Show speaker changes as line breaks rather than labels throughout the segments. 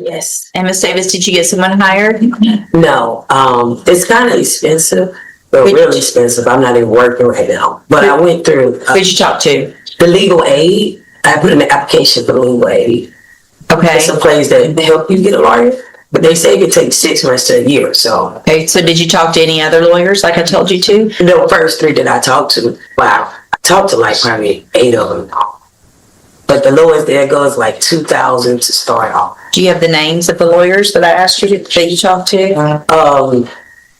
Yes.
And Ms. Davis, did you get someone hired?
No. It's kind of expensive, but really expensive. I'm not even working right now. But I went through.
Who'd you talk to?
The legal aid. I put in an application for the legal aid.
Okay.
It's a place that help you get a lawyer, but they say it could take 6 months to a year. So.
Okay. So did you talk to any other lawyers like I told you to?
The first 3 that I talked to, wow, I talked to like probably 8 of them. But the lowest there goes like $2,000 to start off.
Do you have the names of the lawyers that I asked you that you talked to?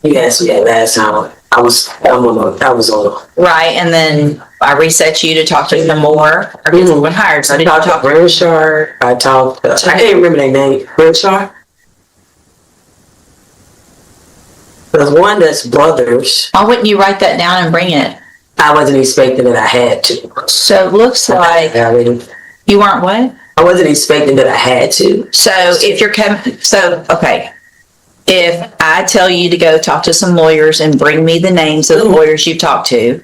You asked me that last time. I was on.
Right, and then I reset you to talk to them more or get someone hired. So
I talked to Renshaw. I can't remember their name. Renshaw. There's one that's Brothers.
Why wouldn't you write that down and bring it?
I wasn't expecting that I had to.
So it looks like you weren't what?
I wasn't expecting that I had to.
So if you're okay. If I tell you to go talk to some lawyers and bring me the names of the lawyers you've talked to,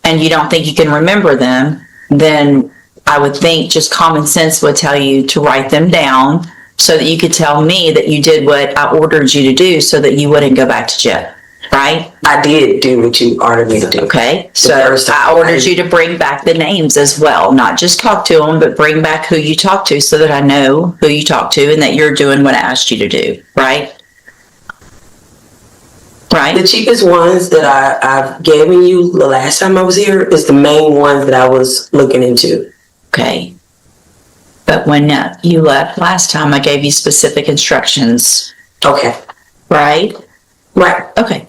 and you don't think you can remember them, then I would think just common sense would tell you to write them down so that you could tell me that you did what I ordered you to do so that you wouldn't go back to jail, right?
I did do what you ordered me to do.
Okay, so I ordered you to bring back the names as well, not just talk to them, but bring back who you talked to so that I know who you talked to and that you're doing what I asked you to do, right? Right.
The cheapest ones that I've given you the last time I was here is the main ones that I was looking into.
Okay. But when you left last time, I gave you specific instructions.
Okay.
Right?
Right.
Okay.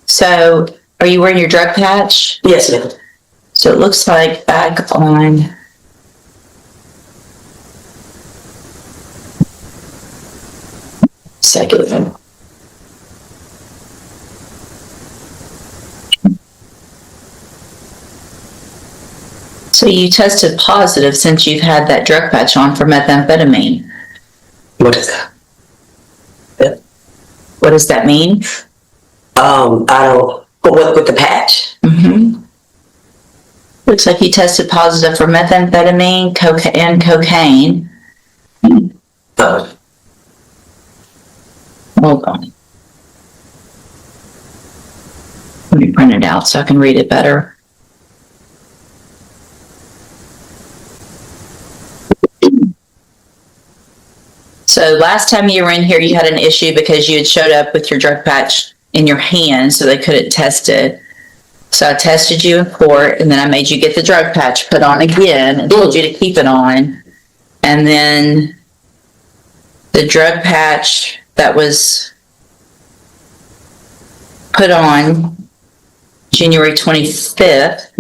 So, are you wearing your drug patch?
Yes, ma'am.
So it looks like back on second. So you tested positive since you've had that drug patch on for methamphetamine.
What is that?
What does that mean?
I don't. But with the patch?
Mm-hmm. Looks like you tested positive for methamphetamine, cocaine. Hold on. Let me print it out so I can read it better. So last time you were in here, you had an issue because you had showed up with your drug patch in your hand, so they couldn't test it. So I tested you in court, and then I made you get the drug patch put on again and told you to keep it on. And then the drug patch that was put on January 25th,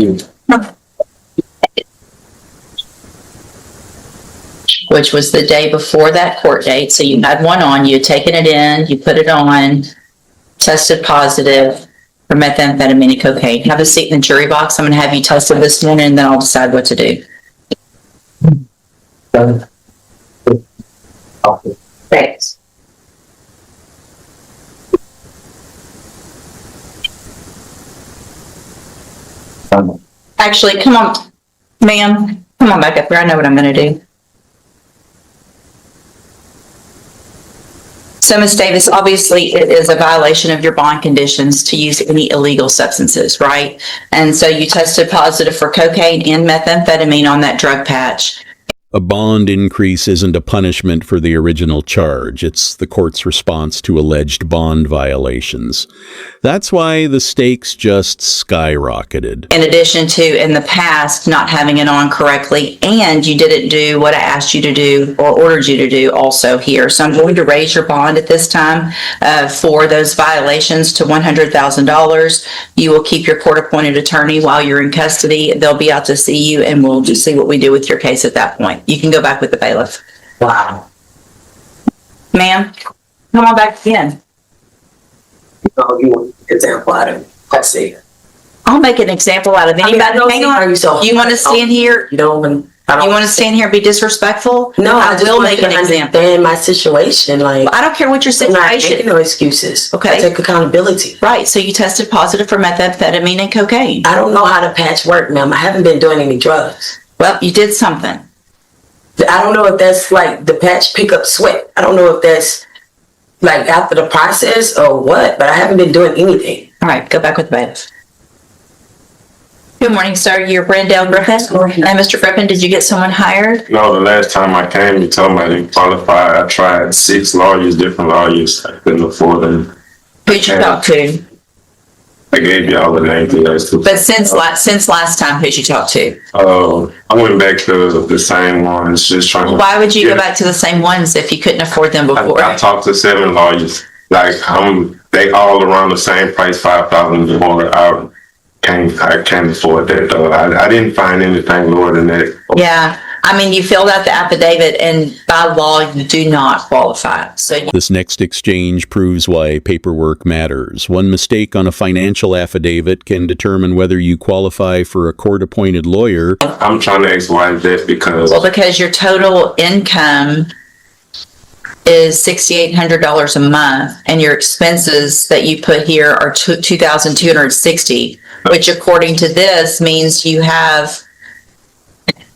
which was the day before that court date. So you had one on, you had taken it in, you put it on, tested positive for methamphetamine and cocaine. Have a seat in the jury box. I'm going to have you tested this morning, and then I'll decide what to do. Thanks. Actually, come on, ma'am. Come on back up here. I know what I'm going to do. So, Ms. Davis, obviously it is a violation of your bond conditions to use any illegal substances, right? And so you tested positive for cocaine and methamphetamine on that drug patch.
A bond increase isn't a punishment for the original charge. It's the court's response to alleged bond violations. That's why the stakes just skyrocketed.
In addition to, in the past, not having it on correctly, and you didn't do what I asked you to do or ordered you to do also here. So I'm going to raise your bond at this time for those violations to $100,000. You will keep your court-appointed attorney while you're in custody. They'll be out to see you, and we'll just see what we do with your case at that point. You can go back with the bailiff.
Wow.
Ma'am, come on back again.
Oh, you want an example out of it? Let's see.
I'll make an example out of anybody. Hang on. You want to stand here?
You don't want.
You want to stand here and be disrespectful?
No,
I will make an example.
Understand my situation, like
I don't care what your
I'm not
situation.
making no excuses.
Okay.
I take accountability.
Right. So you tested positive for methamphetamine and cocaine.
I don't know how to patch work, ma'am. I haven't been doing any drugs.
Well, you did something.
I don't know if that's like the patch pickup sweat. I don't know if that's like after the process or what, but I haven't been doing anything.
All right, go back with the bailiff. Good morning, sir. You're Brendale Griffin. And Mr. Griffin, did you get someone hired?
No, the last time I came, you told me I didn't qualify. I tried 6 lawyers, different lawyers. I couldn't afford them.
Who'd you talk to?
I gave you all the names.
But since last time, who'd you talk to?
I went back to the same ones, just trying to...
Why would you go back to the same ones if you couldn't afford them before?
I talked to 7 lawyers. Like, they all around the same price, $5,000 more. I can't afford that, though. I didn't find anything lower than that.
Yeah. I mean, you filled out the affidavit, and by law, you do not qualify. So
This next exchange proves why paperwork matters. One mistake on a financial affidavit can determine whether you qualify for a court-appointed lawyer.
I'm trying to ask why is that
because your total income is $6,800 a month, and your expenses that you put here are $2,260, which according to this means you have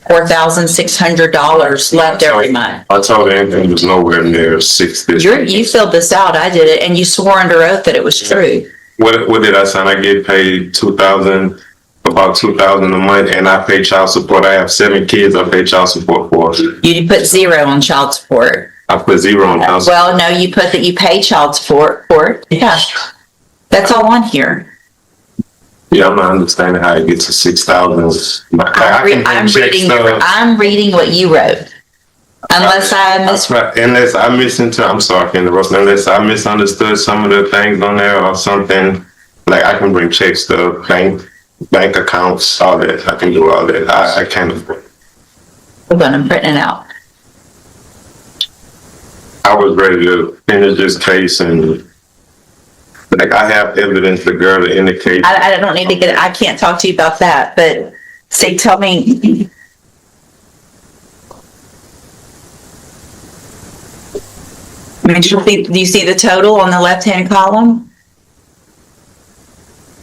$4,600 left every month.
I told her anything was nowhere near 6 this
You filled this out. I did it, and you swore under oath that it was true.
What did I sign? I get paid $2,000, about $2,000 a month, and I pay child support. I have 7 kids. I pay child support for.
You put 0 on child support.
I put 0 on child support.
Well, no, you put that you pay child support for it. Yeah, that's all on here.
Yeah, I'm not understanding how it gets to 6,000.
I'm reading what you wrote. Unless I
misunderstood some of the things on there or something. Like, I can bring checks to bank accounts, all that. I can do all that. I can't afford it.
Hold on, I'm printing it out.
I was ready to finish this case, and like, I have evidence, the girl to indicate.
I don't need to get it. I can't talk to you about that, but say, tell me. Do you see the total on the left-hand column?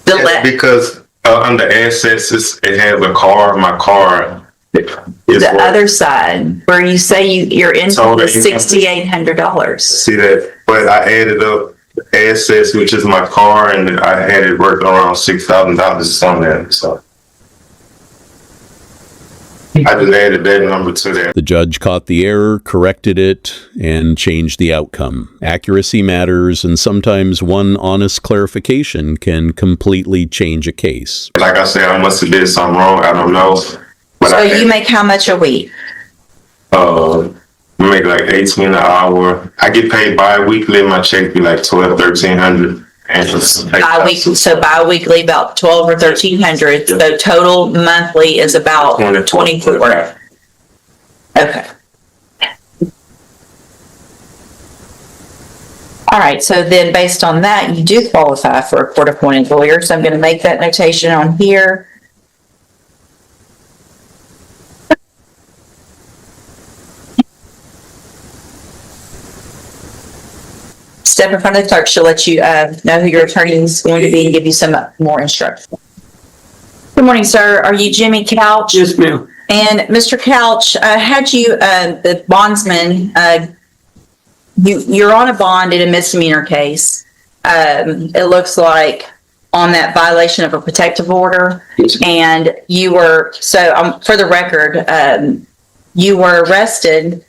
Because under assets, it has a car. My car is
the other side, where you say your income is $6,800.
See that? But I added up assets, which is my car, and I had it worth around $6,000 on that. So I just added that number to that.
The judge caught the error, corrected it, and changed the outcome. Accuracy matters, and sometimes one honest clarification can completely change a case.
Like I said, I must have did something wrong. I don't know. But
so you make how much a week?
I make like $18 an hour. I get paid bi-weekly. My check be like $1,200, $1,300.
So bi-weekly about $1,200 or $1,300. So total monthly is about $24. Okay. All right. So then, based on that, you do qualify for a court-appointed lawyer. So I'm going to make that notation on here. Step in front of the clerk. She'll let you know who your attorney is going to be and give you some more instruction. Good morning, sir. Are you Jimmy Couch?
Yes, ma'am.
And Mr. Couch, had you, the bondsman, you're on a bond in a misdemeanor case. It looks like on that violation of a protective order.
Yes,
and you were, for the record, you were arrested,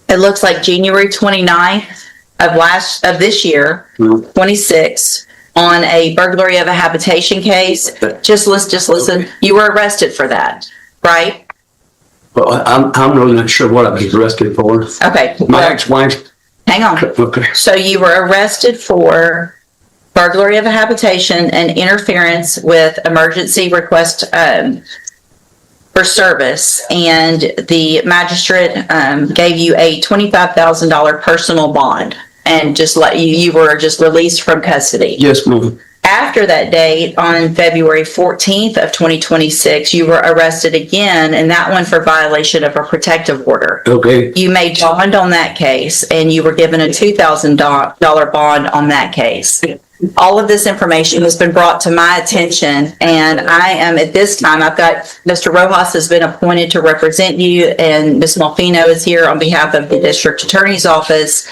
it looks like January 29th of this year, 26, on a burglary of a habitation case. Just listen. Okay. You were arrested for that, right?
Well, I'm really not sure what I was arrested for.
Okay.
My ex-wife.
Hang on.
Okay.
So you were arrested for burglary of a habitation and interference with emergency request for service, and the magistrate gave you a $25,000 personal bond, and just let you were just released from custody.
Yes, ma'am.
After that date, on February 14th of 2026, you were arrested again, and that one for violation of a protective order.
Okay.
You made bond on that case, and you were given a $2,000 bond on that case. all of this information has been brought to my attention, and I am at this time, I've got Mr. Rojas has been appointed to represent you, and Ms. Malfino is here on behalf of the District Attorney's Office.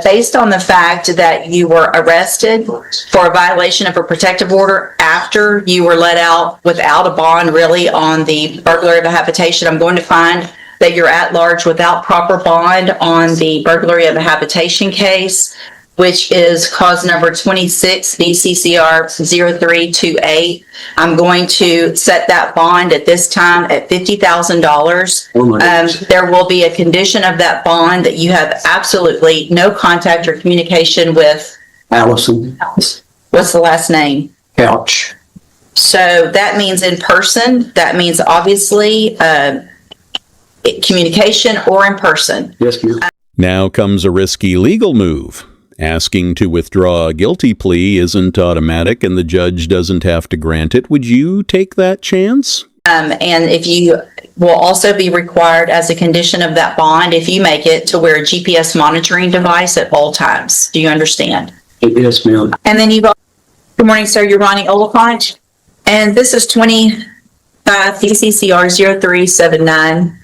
Based on the fact that you were arrested for a violation of a protective order after you were let out without a bond, really, on the burglary of a habitation, I'm going to find that you're at large without proper bond on the burglary of a habitation case, which is cause number 26 BCCR 0328. I'm going to set that bond at this time at $50,000. There will be a condition of that bond that you have absolutely no contact or communication with.
Allison
What's the last name?
Couch.
So that means in person. That means obviously communication or in person.
Yes, ma'am.
Now comes a risky legal move. Asking to withdraw a guilty plea isn't automatic and the judge doesn't have to grant it. Would you take that chance?
And if you will also be required as a condition of that bond, if you make it, to wear a GPS monitoring device at all times. Do you understand?
Yes, ma'am.
And then good morning, sir. You're Ronnie Oliphant. And this is 25 DCCR 0379.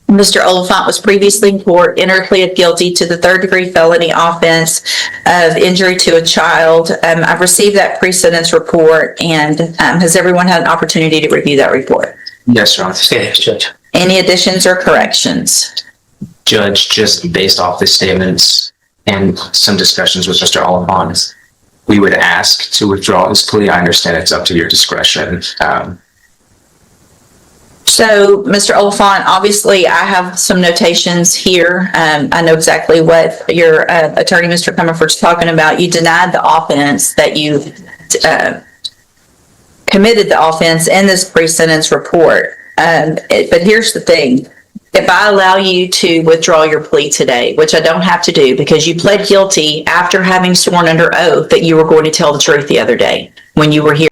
Mr. Oliphant was previously in court, entered plea of guilty to the third-degree felony offense of injury to a child. I've received that pre-sentence report, and has everyone had an opportunity to review that report?
Yes, Your Honor.
Yes, Judge.
Any additions or corrections?
Judge, just based off the statements and some discussions with Mr. Oliphant, we would ask to withdraw his plea. I understand it's up to your discretion.
So, Mr. Oliphant, obviously I have some notations here. I know exactly what your attorney, Mr. Comerford's talking about. You denied the offense that you committed the offense in this pre-sentence report. But here's the thing. If I allow you to withdraw your plea today, which I don't have to do because you pled guilty after having sworn under oath that you were going to tell the truth the other day when you were here.